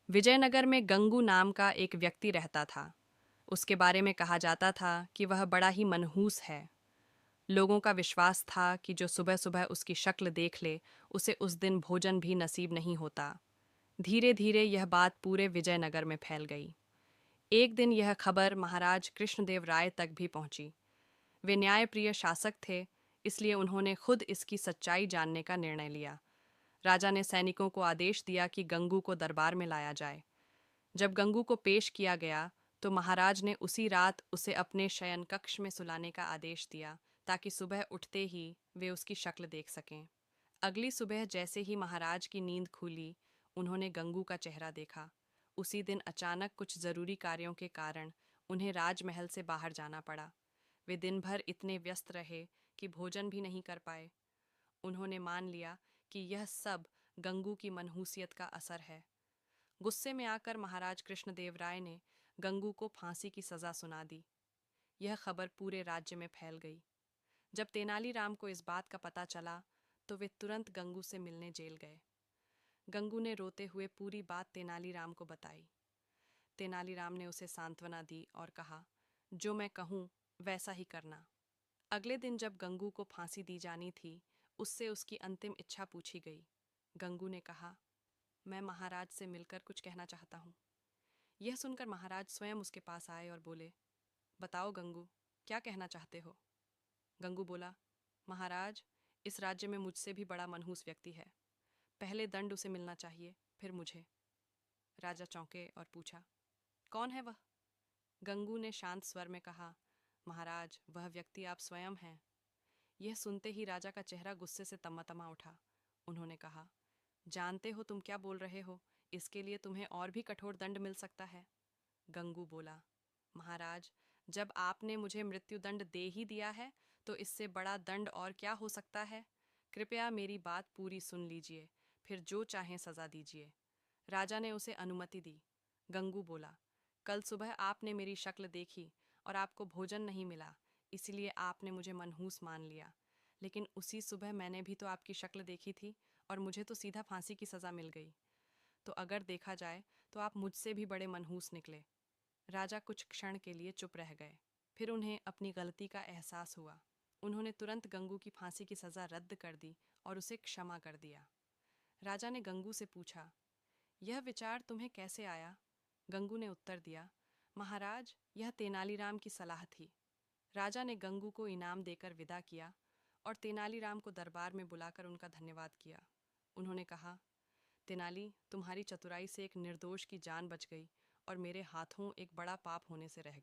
विजयनगर में गंगू नाम का एक व्यक्ति रहता था। उसके बारे में कहा जाता था कि वह बड़ा ही मनहूस है। लोगों का विश्वास था कि जो सुबह सुबह उसकी शक्ल देख ले, उसे उस दिन भोजन भी नसीब नहीं होता। धीरे धीरे यह बात पूरे विजयनगर में फैल गई। एक दिन यह खबर महाराज कृष्णदेव राय तक भी पहुंची। वे न्यायप्रिय शासक थे, इसलिए उन्होंने खुद इसकी सच्चाई जानने का निर्णय लिया। राजा ने सैनिकों को आदेश दिया कि गंगू को दरबार में लाया जाए। जब गंगू को पेश किया गया तो महाराज ने उसी रात उसे अपने शयन कक्ष में सुलाने का आदेश दिया, ताकि सुबह उठते ही वे उसकी शक्ल देख सकें। अगली सुबह जैसे ही महाराज की नींद खुली, उन्होंने गंगू का चेहरा देखा। उसी दिन अचानक कुछ जरूरी कार्यों के कारण उन्हें राजमहल से बाहर जाना पड़ा। वे दिन भर इतने व्यस्त रहे कि भोजन भी नहीं कर पाए। उन्होंने मान लिया कि यह सब गंगू की मनहूसियत का असर है। गुस्से में आकर महाराज कृष्णदेव राय ने गंगू को फांसी की सजा सुना दी। यह खबर पूरे राज्य में फैल गई। जब तेनालीराम को इस बात का पता चला तो वे तुरंत गंगू से मिलने जेल गए। गंगू ने रोते हुए पूरी बात तेनालीराम को बताई। तेनालीराम ने उसे सांत्वना दी और कहा, जो मैं कहूँ वैसा ही करना। अगले दिन जब गंगू को फांसी दी जानी थी, उससे उसकी अंतिम इच्छा पूछी गई। गंगू ने कहा, मैं महाराज से मिलकर कुछ कहना चाहता हूँ। यह सुनकर महाराज स्वयं उसके पास आए और बोले, बताओ गंगू, क्या कहना चाहते हो? गंगू बोला, महाराज, इस राज्य में मुझसे भी बड़ा मनहूस व्यक्ति है। पहले दंड उसे मिलना चाहिए, फिर मुझे। राजा चौंके और पूछा, कौन है वह? गंगू ने शांत स्वर में कहा, महाराज, वह व्यक्ति आप स्वयं हैं। यह सुनते ही राजा का चेहरा गुस्से से तमा उठा। उन्होंने कहा, जानते हो तुम क्या बोल रहे हो? इसके लिए तुम्हें और भी कठोर दंड मिल सकता है। गंगू बोला, महाराज, जब आपने मुझे मृत्युदंड दे ही दिया है तो इससे बड़ा दंड और क्या हो सकता है? कृपया मेरी बात पूरी सुन लीजिए, फिर जो चाहें सजा दीजिए। राजा ने उसे अनुमति दी। गंगू बोला, कल सुबह आपने मेरी शक्ल देखी और आपको भोजन नहीं मिला, इसलिए आपने मुझे मनहूस मान लिया। लेकिन उसी सुबह मैंने भी तो आपकी शक्ल देखी थी और मुझे तो सीधा फांसी की सज़ा मिल गई। तो अगर देखा जाए तो आप मुझसे भी बड़े मनहूस निकले। राजा कुछ क्षण के लिए चुप रह गए। फिर उन्हें अपनी गलती का एहसास हुआ। उन्होंने तुरंत गंगू की फांसी की सज़ा रद्द कर दी और उसे क्षमा कर दिया। राजा ने गंगू से पूछा, यह विचार तुम्हें कैसे आया? गंगू ने उत्तर दिया, महाराज, यह तेनालीराम की सलाह थी। राजा ने गंगू को इनाम देकर विदा किया और तेनालीराम को दरबार में बुलाकर उनका धन्यवाद किया। उन्होंने कहा, तेनाली, तुम्हारी चतुराई से एक निर्दोष की जान बच गई और मेरे हाथों एक बड़ा पाप होने से रह गया।